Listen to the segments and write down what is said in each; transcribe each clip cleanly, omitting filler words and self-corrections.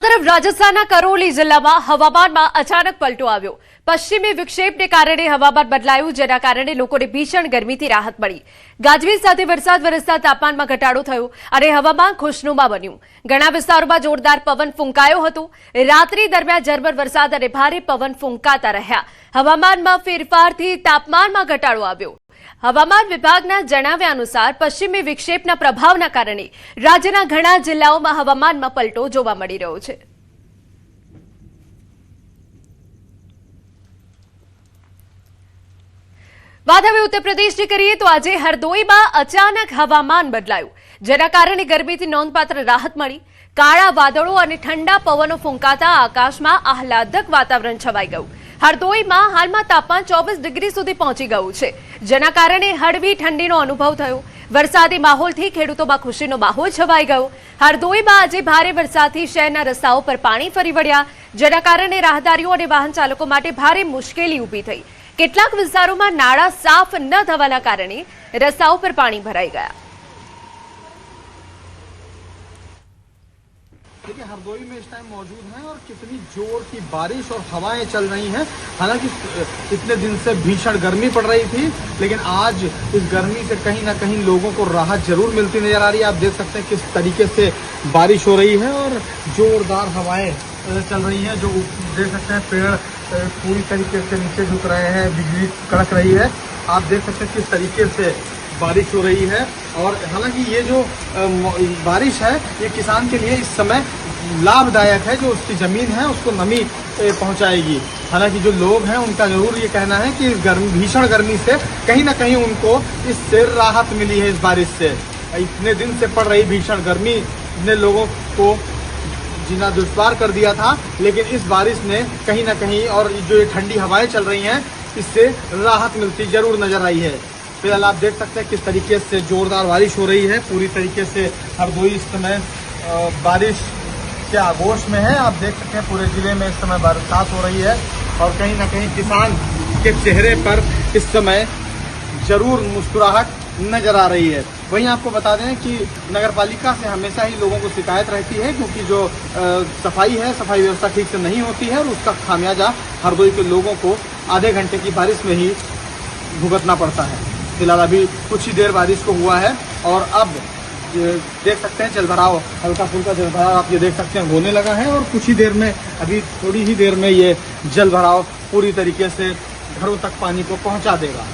तरफ રાજસ્થાનના કરોલી જિલ્લામાં હવામાનમાં અચાનક પલટો આવ્યો। પશ્ચિમી વિક્ષેપને કારણે હવામાન બદલાયું, જેના કારણે લોકોને ભીષણ ગરમીથી રાહત મળી। ગાજવીજ સાથે વરસાદ વરસતા તાપમાનમાં ઘટાડો થયો અને હવામાન ખુશનુમા બન્યું। ઘણા વિસ્તારોમાં જોરદાર પવન ફૂંકાયો હતો। રાત્રિ દરમિયાન ઝરમર વરસાદ અને ભારે પવન ફૂંકાતા રહ્યા। હવામાનમાં ફેરફારથી તાપમાનમાં ઘટાડો આવ્યો। હવામાન વિભાગના જણાવ્યા અનુસાર પશ્ચિમી વિક્ષેપના પ્રભાવના કારણે રાજ્યના ઘણા જિલ્લાઓમાં હવામાનમાં પલટો જોવા મળી રહ્યો છે। વાત હવે ઉત્તર પ્રદેશની કરીએ તો આજે હરદોઈમાં અચાનક હવામાન બદલાયું, જેના કારણે ગરમીથી નોંધપાત્ર રાહત મળી। કાળા વાદળો અને ઠંડા પવનો ફૂંકાતા આકાશમાં આહલાદક વાતાવરણ છવાઈ ગયું। હરદોઈમાં હાલમાં તાપમાન 24 ડિગ્રી સુધી પહોંચી ગયું છે, જેના કારણે હળવી ઠંડીનો અનુભવ થયો। વરસાદી માહોલથી ખેડૂતોમાં ખુશીનો માહોલ છવાઈ ગયો। હરદોઈમાં આજે ભારે વરસાદથી શહેરના રસ્તાઓ પર પાણી ફરી વળ્યા, જેના કારણે રાહદારીઓ અને વાહન ચાલકો માટે ભારે મુશ્કેલી ઊભી થઈ। કેટલાક વિસ્તારોમાં નાળા સાફ ન થવાના કારણે રસ્તાઓ પર પાણી ભરાઈ ગયા। देखिए हरदोई में इस टाइम मौजूद हैं और कितनी जोर की बारिश और हवाएं चल रही हैं। हालांकि इतने दिन से भीषण गर्मी पड़ रही थी, लेकिन आज इस गर्मी से कहीं ना कहीं लोगों को राहत जरूर मिलती नजर आ रही है। आप देख सकते हैं किस तरीके से बारिश हो रही है और जोरदार हवाएं चल रही हैं। जो देख सकते हैं पेड़ पूरी तरीके से नीचे झुक रहे हैं, बिजली कड़क रही है। आप देख सकते हैं किस तरीके से बारिश हो रही है। और हालांकि ये जो बारिश है ये किसान के लिए इस समय लाभदायक है। जो उसकी ज़मीन है उसको नमी पहुंचाएगी। हालांकि जो लोग हैं उनका ज़रूर ये कहना है कि भीषण गर्मी से कहीं ना कहीं उनको इससे राहत मिली है। इस बारिश से इतने दिन से पड़ रही भीषण गर्मी ने लोगों को जीना दुश्वार कर दिया था, लेकिन इस बारिश ने कहीं ना कहीं और जो ये ठंडी हवाएं चल रही हैं इससे राहत मिलती जरूर नजर आई है। फिलहाल आप देख सकते हैं किस तरीके से जोरदार बारिश हो रही है। पूरी तरीके से हरदोई इस समय बारिश के आगोश में है। आप देख सकते हैं पूरे जिले में इस समय बरसात हो रही है और कहीं ना कहीं किसान के चेहरे पर इस समय जरूर मुस्कुराहट नजर आ रही है। वहीं आपको बता दें कि नगर पालिका से हमेशा ही लोगों को शिकायत रहती है, क्योंकि जो सफाई है, सफाई व्यवस्था ठीक से नहीं होती है और उसका खामियाजा हरदोई के लोगों को आधे घंटे की बारिश में ही भुगतना पड़ता है। फिलहाल अभी कुछ ही देर बारिश को हुआ है और अब देख सकते हैं जलभराव, हल्का फुल्का जलभराव आप ये देख सकते हैं होने लगा है और कुछ ही देर में, अभी थोड़ी ही देर में ये जलभराव पूरी तरीके से घरों तक पानी को पहुंचा देगा।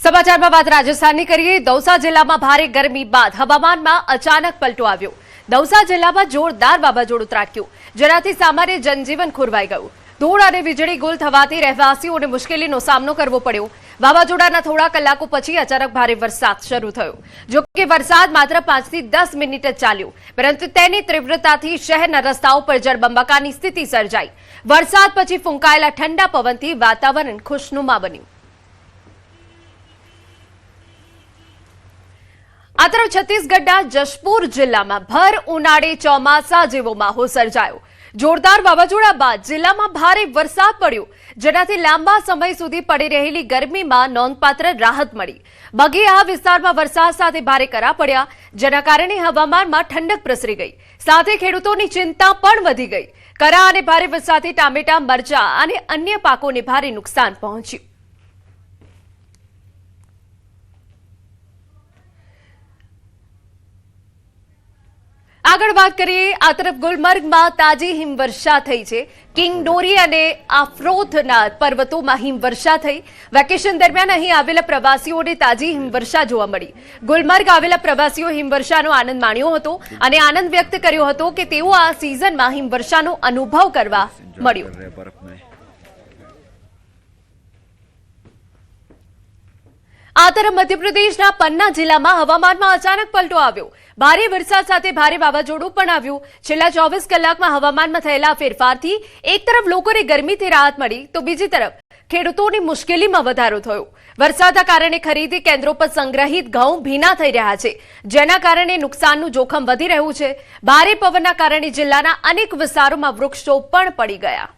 સમાચારમાં વાત રાજસ્થાનની કરીએ। દૌસા જિલ્લામાં ભારે ગરમી બાદ હવામાનમાં અચાનક પલટો આવ્યો। દૌસા જિલ્લામાં જોરદાર વાવાઝોડું ત્રાટક્યું, જેનાથી સામાન્ય જનજીવન ખોરવાઈ ગયું। ધૂળ અને વીજળી ગુલ થવાથી રહેવાસીઓને મુશ્કેલીનો સામનો કરવો પડ્યો। વાવાઝોડાના થોડા કલાકો પછી અચાનક ભારે વરસાદ શરૂ થયો। જો કે વરસાદ માત્ર 5 થી 10 મિનિટ જ ચાલ્યો, પરંતુ તેની તીવ્રતાથી શહેરના રસ્તાઓ પર જળબંબાકારની સ્થિતિ સર્જાઈ। વરસાદ પછી ફૂંકાયેલા ઠંડા પવનથી વાતાવરણ ખુશનુમા બન્યું। આ તરફ છત્તીસગઢના જશપુર જિલ્લામાં ભર ઉનાળે ચોમાસા જેવો માહોલ સર્જાયો। જોરદાર વાવાઝોડા બાદ જિલ્લામાં ભારે વરસાદ પડ્યો, જેનાથી લાંબા સમય સુધી પડી રહેલી ગરમીમાં નોંધપાત્ર રાહત મળી। બગેહા વિસ્તારમાં વરસાદ સાથે ભારે કરા પડ્યા, જેના કારણે હવામાનમાં ઠંડક પ્રસરી ગઈ, સાથે ખેડૂતોની ચિંતા પણ વધી ગઈ। કરા અને ભારે વરસાદથી ટામેટા, મરચા અને અન્ય પાકોને ભારે નુકસાન પહોંચ્યું। આગળ વાત કરીએ, આ તરફ ગુલમર્ગમાં તાજી હિમવર્ષા થઈ છે। કિંગડોરી અને આફ્રોથના પર્વતોમાં હિમવર્ષા થઈ। વેકેશન દરમિયાન અહીં આવેલા પ્રવાસીઓને તાજી હિમવર્ષા જોવા મળી। ગુલમર્ગ આવેલા પ્રવાસીઓ હિમવર્ષાનો આનંદ માણ્યો હતો અને આનંદ વ્યક્ત કર્યો હતો કે તેઓ આ સિઝનમાં હિમવર્ષાનો અનુભવ કરવા મળ્યો। આ તરફ મધ્યપ્રદેશના પન્ના જિલ્લામાં હવામાનમાં અચાનક પલટો આવ્યો। ભારે વરસાદ સાથે ભારે વાવાઝોડું પણ આવ્યું। છેલ્લા 24 કલાકમાં હવામાનમાં થયેલા ફેરફારથી એક તરફ લોકોને ગરમીથી રાહત મળી, તો બીજી તરફ ખેડૂતોની મુશ્કેલીમાં વધારો થયો। વરસાદના કારણે ખરીદી કેન્દ્રો પર સંગ્રહિત ઘઉં ભીના થઈ રહ્યા છે, જેના કારણે નુકસાનનું જોખમ વધી રહ્યું છે। ભારે પવનના કારણે જિલ્લાના અનેક વિસ્તારોમાં વૃક્ષો પણ પડી ગયા।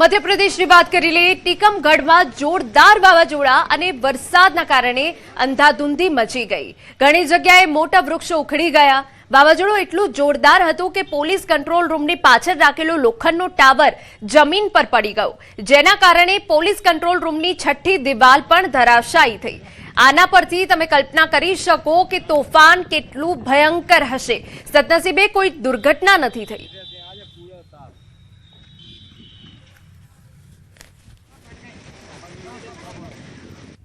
મધ્યપ્રદેશની વાત કરી લઈએ. ટીકમગઢમાં જોરદાર વાવાઝોડા અને વરસાદના કારણે અંધાધૂંધી મચી ગઈ. ઘણી જગ્યાએ મોટા વૃક્ષો ઉખડી ગયા. વાવાઝોડું એટલું જોરદાર હતું કે પોલીસ કંટ્રોલ રૂમની પાછળ રાખેલો લોખંડનો ટાવર જમીન પર પડી ગયો, જેના કારણે પોલીસ કંટ્રોલ રૂમની છઠ્ઠી દિવાલ પણ ધરાશાયી થઈ. આના પરથી તમે કલ્પના કરી શકો કે તોફાન કેટલું ભયંકર હશે. સદનસીબે કોઈ દુર્ઘટના નથી થઈ.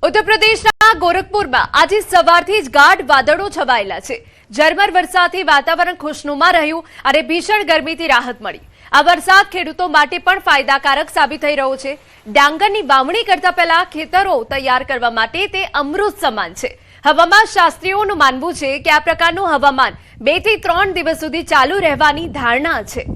ઉત્તર પ્રદેશના ગોરખપુરમાં આજે સવારથી જ ગાઢ વાદળો છવાયેલા છે. ઝરમર વરસાદથી વાતાવરણ ખુશનુમા રહ્યું અને ભીષણ ગરમીથી રાહત મળી. આ વરસાદ ખેડૂતો માટે પણ ફાયદાકારક સાબિત થઈ રહ્યો છે. ડાંગરની વાવણી કરતા પહેલા ખેતરો તૈયાર કરવા માટે તે અમૃત સમાન છે. હવામાન શાસ્ત્રીઓનું માનવું છે કે આ પ્રકારનું હવામાન 2 થી 3 દિવસ સુધી ચાલુ રહેવાની ધારણા છે.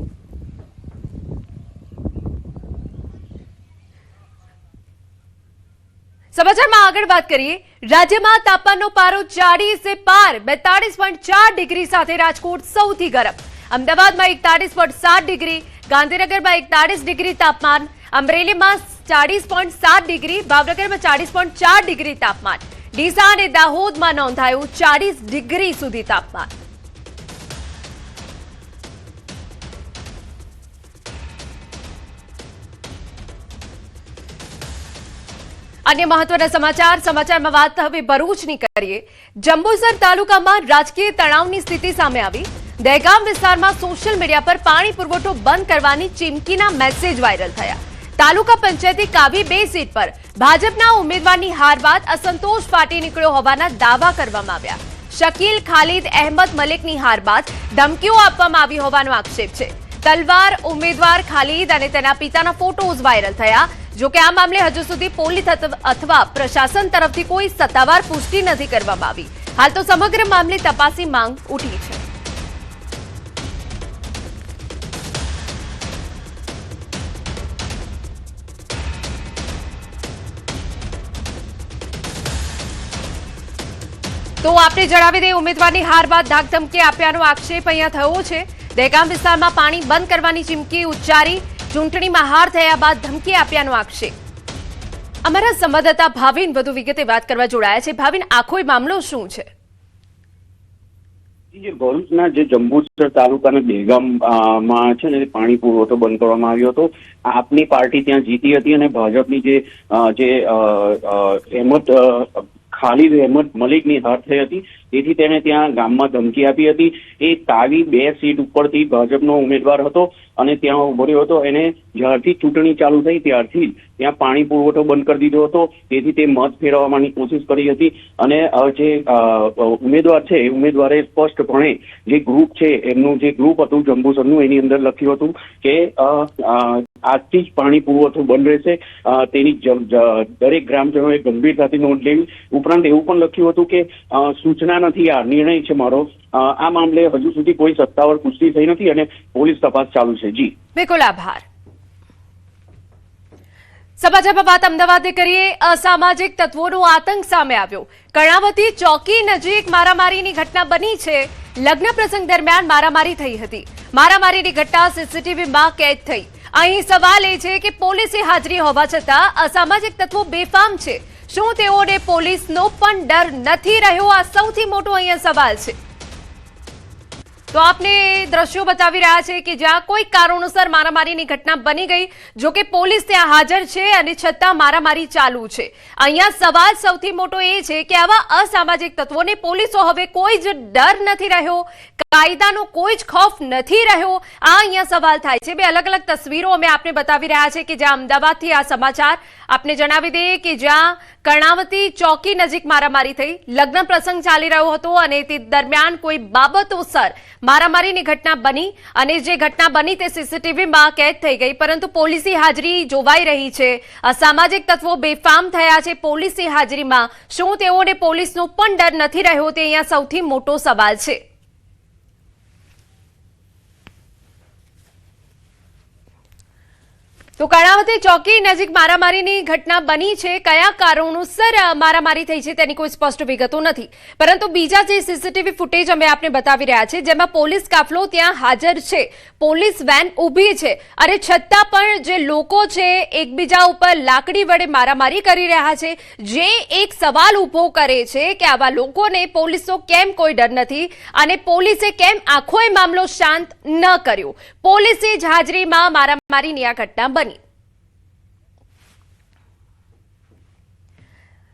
સમાચારમાં આગળ વાત કરીએ. રાજ્યમાં તાપમાનનો પારો 40 પાર 42.4 ડિગ્રી સાથે રાજકોટ સૌથી ગરમ. અમદાવાદમાં 41.7 ડિગ્રી, ગાંધીનગરમાં 41 ડિગ્રી તાપમાન, અમરેલીમાં 40.7 ડિગ્રી, ભાવનગરમાં 40.4 ડિગ્રી તાપમાન, ડીસા અને દાહોદમાં નોંધાયું 40 ડિગ્રી સુધી તાપમાન. અન્ય મહત્વના સમાચારમાં વાત હવે ભરૂચની કરીએ. જંબુસર તાલુકામાં રાજકીય તણાવની સ્થિતિ સામે આવી. દહેગામ વિસ્તારમાં સોશિયલ મીડિયા પર પાણી પુરવઠો બંધ કરવાની ચીમકીના મેસેજ વાયરલ થયા. તાલુકા પંચાયતે કાવી 2 સીટ પર ભાજપના ઉમેદવારની હાર બાદ અસંતોષ ફાટી નીકળ્યો હોવાના દાવા કરવામાં આવ્યા. શકીલ ખાલિદ અહેમદ મલિકની હાર બાદ ધમકીઓ આપવામાં આવી હોવાનો આક્ષેપ છે. તલવાર ઉમેદવાર ખાલિદ અને તેના પિતાના ફોટોઝ વાયરલ થયા. જોકે આ મામલે હજુ સુધી પોલીસ અથવા પ્રશાસન તરફથી કોઈ સત્તાવાર પુષ્ટિ નથી કરવામાં આવી. હાલ તો સમગ્ર મામલે તપાસની માંગ ઉઠી છે. તો આપને જણાવી દઈએ, ઉમેદવારની હાર બાદ ધાકધમકી આપ્યાનો આક્ષેપ અહીંયા થયો છે. દહેગામ વિસ્તારમાં પાણી બંધ કરવાની ચીમકી ઉચ્ચારી. ચૂંટણીમાં હાર થયા બાદ ધમકી આપ્યાનો આક્ષેપ. અમારા સંવાદદાતા ભાવિન વધુ વિગતે વાત કરવા જોડાયા છે. ભાવિન, આખો મામલો શું છે? ભરૂચના જે જંબુસર તાલુકાના દહેગામમાં છે ને પાણી પુરવઠો બંધ કરવામાં આવ્યો હતો. આપની પાર્ટી ત્યાં જીતી હતી અને ભાજપની ખાલિદ અહેમદ મલિકની હાર થઈ હતી. તેથી તેને ત્યાં ગામમાં ધમકી આપી હતી. એ તાવી 2 સીટ ઉપરથી ભાજપનો ઉમેદવાર હતો અને ત્યાં ઉભો રહ્યો હતો. એને જ્યારથી ચૂંટણી ચાલુ થઈ ત્યારથી જ ત્યાં પાણી પુરવઠો બંધ કરી દીધો હતો. તેથી તે મત ફેરવવાની કોશિશ કરી હતી અને જે ઉમેદવાર છે એ ઉમેદવારે સ્પષ્ટપણે જે ગ્રુપ છે એમનું જે ગ્રુપ હતું જંબુસરનું, એની અંદર લખ્યું હતું કે આજથી જ પાણી પુરવઠો બંધ રહેશે. તેની દરેક ગ્રામજનોએ ગંભીરતાથી નોંધ લેવી. ઉપરાંત એવું પણ લખ્યું હતું કે સૂચના નથી, આ નિર્ણય છે મારો. આ મામલે હજુ સુધી કોઈ સત્તાવાર પુષ્ટિ થઈ નથી અને પોલીસ તપાસ ચાલુ છે. જી બિલકુલ, આભાર. સમાચારમાં વાત અમદાવાદની કરીએ. અસામાજિક તત્વોનો આતંક સામે આવ્યો. કર્ણાવતી ચોકી નજીક મારામારીની ઘટના બની છે. લગ્ન પ્રસંગ દરમિયાન મારામારી થઈ હતી. મારામારીની ઘટના સીસીટીવીમાં કેદ થઈ. અહીં સવાલ એ છે કે પોલીસની હાજરી હોવા છતાં અસામાજિક તત્વો બેફામ છે. શું તેઓને પોલીસનો પણ ડર નથી રહ્યો? આ સૌથી મોટો અહીંયા સવાલ છે. તો આપને દ્રશ્યો બતાવી રહ્યા છે કે જ્યાં કોઈ કારણોસર મારામારીની ઘટના બની ગઈ. જોકે પોલીસ ત્યાં હાજર છે અને છતાં મારામારી ચાલુ છે. અહીંયા સવાલ સૌથી મોટો એ છે કે આવા અસામાજિક તત્વોને પોલીસો હવે કોઈ જ ડર નથી રહ્યો, કાયદાનો કોઈ જ ખૌફ નથી રહ્યો. આ અહીંયા સવાલ થાય છે. બે અલગ અલગ તસવીરો અમે આપને બતાવી રહ્યા છે કે જ્યાં અમદાવાદથી આ સમાચાર આપને જણાવી દઈએ કે જ્યાં કર્ણાવતી ચોકી નજીક મારામારી થઈ. લગ્ન પ્રસંગ ચાલી રહ્યો હતો અને તે દરમિયાન કોઈ બાબતોસર મારામારીની ઘટના બની અને જે ઘટના બની તે સીસીટીવીમાં કેદ થઈ ગઈ. પરંતુ પોલીસની હાજરી જોવાઈ રહી છે. અસામાજિક તત્વો બેફામ થયા છે પોલીસની હાજરીમાં. શું તેઓને પોલીસનો પણ ડર નથી રહ્યો? તે અહીંયા સૌથી મોટો સવાલ છે. તો કર્ણાવતી ચોકી નજીક મારામારીની ઘટના બની છે. કયા કારણોસર મારામારી થઈ છે તેની કોઈ સ્પષ્ટ વિગતો નથી, પરંતુ બીજા જે સીસીટીવી ફૂટેજ અમે આપને બતાવી રહ્યા છે જેમાં પોલીસ કાફલો ત્યાં હાજર છે, પોલીસ વેન ઊભી છે અને છતાં પણ જે લોકો છે એકબીજા ઉપર લાકડી વડે મારામારી કરી રહ્યા છે. જે એક સવાલ ઊભો કરે છે કે આવા લોકોને પોલીસનો કેમ કોઈ ડર નથી અને પોલીસે કેમ આખો એ મામલો શાંત ન કર્યો. પોલીસે જ હાજરીમાં મારામારીની આ ઘટના બની.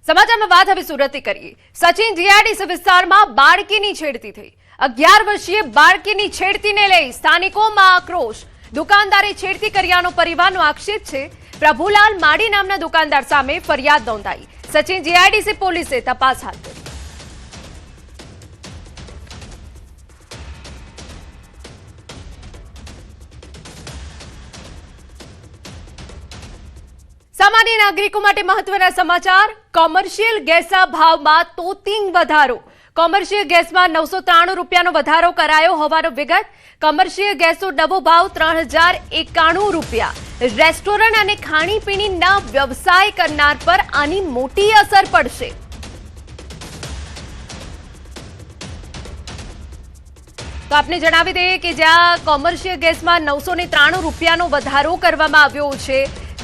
સમાચારમાં વાત હવે સુરતથી કરીએ. સચિન જીઆઈડીસી વિસ્તારમાં બાળકીની છેડતી થઈ. 11 વર્ષીય બાળકીની છેડતીને લઈ સ્થાનિકોમાં આક્રોશ. દુકાનદારે છેડતી કર્યાનો પરિવારનો આક્ષેપ છે. પ્રભુલાલ માડી નામના દુકાનદાર સામે ફરિયાદ નોંધાઈ. સચિન જીઆઈડીસી પોલીસે તપાસ હાથ ધરી. સામાન્ય નાગરિકો માટે મહત્વના સમાચાર. કોમર્શિયલ ગેસના ભાવમાં તોતિંગ વધારો. કોમર્શિયલ ગેસમાં 993 રૂપિયાનો વધારો કરાયો હોવાનો વિગત. કોમર્શિયલ ગેસનો નવો ભાવ 3091 રૂપિયા. રેસ્ટોરન્ટ અને ખાણીપીણીના વ્યવસાય કરનાર પર આની મોટી અસર પડશે. તો આપને જણાવી દઈએ કે જ્યાં કોમર્શિયલ ગેસમાં 993 રૂપિયાનો વધારો કરવામાં આવ્યો છે,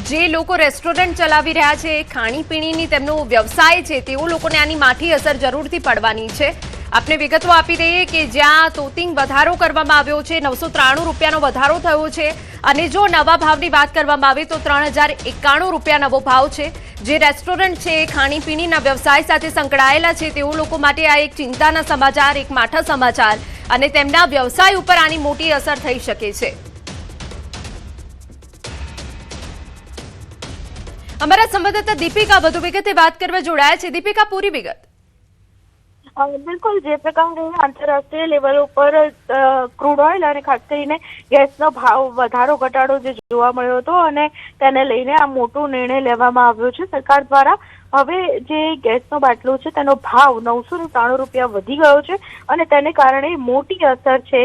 જે લોકો રેસ્ટોરન્ટ ચલાવી રહ્યા છે, ખાણીપીણીની તેમનો વ્યવસાય છે, તેઓ લોકોને આની માઠી અસર જરૂરથી પડવાની છે. આપને વિગતો આપી દઈએ કે જ્યાં તોતિંગ વધારો કરવામાં આવ્યો છે, 993 રૂપિયાનો વધારો થયો છે અને જો નવા ભાવની વાત કરવામાં આવે તો 3091 રૂપિયા નવો ભાવ છે. જે રેસ્ટોરન્ટ છે, ખાણીપીણીના વ્યવસાય સાથે સંકળાયેલા છે, તેઓ લોકો માટે આ એક ચિંતાના સમાચાર, એક માઠા સમાચાર અને તેમના વ્યવસાય ઉપર આની મોટી અસર થઈ શકે છે. અમારા સંવાદદાતા દીપિકા વધુ વિગતે વાત કરવા જોડાયા છે. દીપિકા, પૂરી વિગત. બિલકુલ, જે પ્રકારે આંતરરાષ્ટ્રીય લેવલ ઉપર ક્રૂડ ઓઇલ અને ખાસ કરીને ગેસનો ભાવ વધારો ઘટાડો જે જોવા મળ્યો હતો અને તેને લઈને આ મોટો નિર્ણય લેવામાં આવ્યો છે સરકાર દ્વારા. હવે જે ગેસનો બાટલો છે તેનો ભાવ 993 રૂપિયા વધી ગયો છે અને તેને કારણે મોટી અસર છે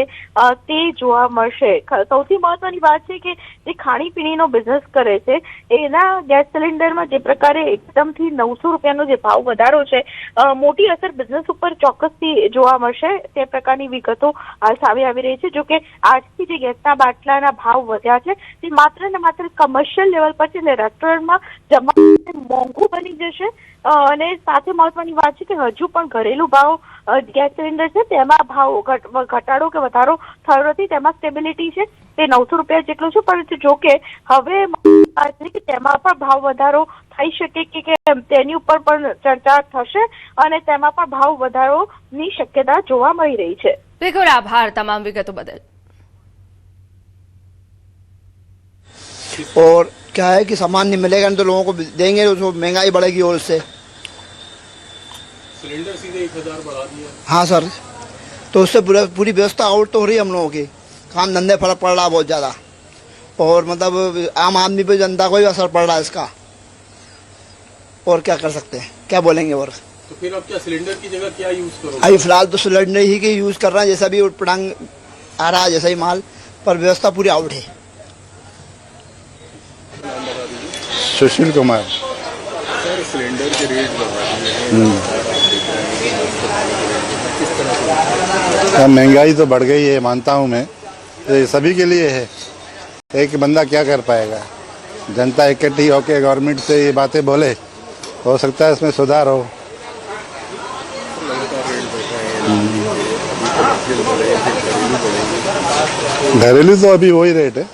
તે જોવા મળશે. સૌથી મહત્વની વાત છે કે જે ખાણીપીણીનો બિઝનેસ કરે છે એના ગેસ સિલિન્ડરમાં જે પ્રકારે એકદમથી 900 રૂપિયાનો જે ભાવ વધારો છે, મોટી અસર બિઝનેસ ઉપર ચોક્કસથી જોવા મળશે તે પ્રકારની વિગતો સામે આવી રહી છે. જોકે આજથી જે ગેસના બાટલાના ભાવ વધ્યા છે તે માત્ર ને માત્ર કમર્શિયલ લેવલ પર છે, એટલે રેસ્ટોરન્ટમાં જમવાનું મોંઘું બની જશે. અને સાથે મહત્વની વાત છે કે હજુ પણ ઘરેલું ભાવ ગેસ સિલિન્ડર છે તેમાં ભાવ ઘટાડો કે વધારો થયો નથી, તેમાં સ્ટેબિલિટી છે, તે 900 રૂપિયા જેટલો છે. પરંતુ જો કે હવે તેમાં પણ ભાવ વધારો થઈ શકે કે કેમ તેની ઉપર પણ ચર્ચા થશે અને તેમાં પણ ભાવ વધારોની શક્યતા જોવા મળી રહી છે. બિલકુલ, આભાર તમામ વિગતો બદલ. और क्या है कि सामान नहीं मिलेगा नहीं तो लोगों को देंगे तो महंगाई बढ़ेगी और उससे सिलेंडर सीधे 1000 बढ़ा दिया। हाँ सर, तो उससे पूरी व्यवस्था आउट तो हो रही है हम लोगों की, काम धंधे फर्क पड़ रहा है बहुत ज़्यादा और मतलब आम आदमी पे जनता को भी असर पड़ रहा है इसका. और क्या कर सकते हैं, क्या बोलेंगे. और तो फिर अब क्या सिलेंडर की जगह क्या यूज करोगे? अभी फिलहाल तो सिलेंडर ही के यूज़ कर रहे हैं, जैसा भी उटपटांग आ रहा है जैसा ही माल, पर व्यवस्था पूरी आउट है. सुशील कुमार. सर, सिलेंडर के रेट महंगाई तो बढ़ गई है, मानता हूँ मैं, ये सभी के लिए है. एक बंदा क्या कर पाएगा. जनता इकट्ठी होकर गवर्नमेंट से ये बातें बोले, हो सकता है इसमें सुधार हो. घरेलू तो अभी वही रेट है.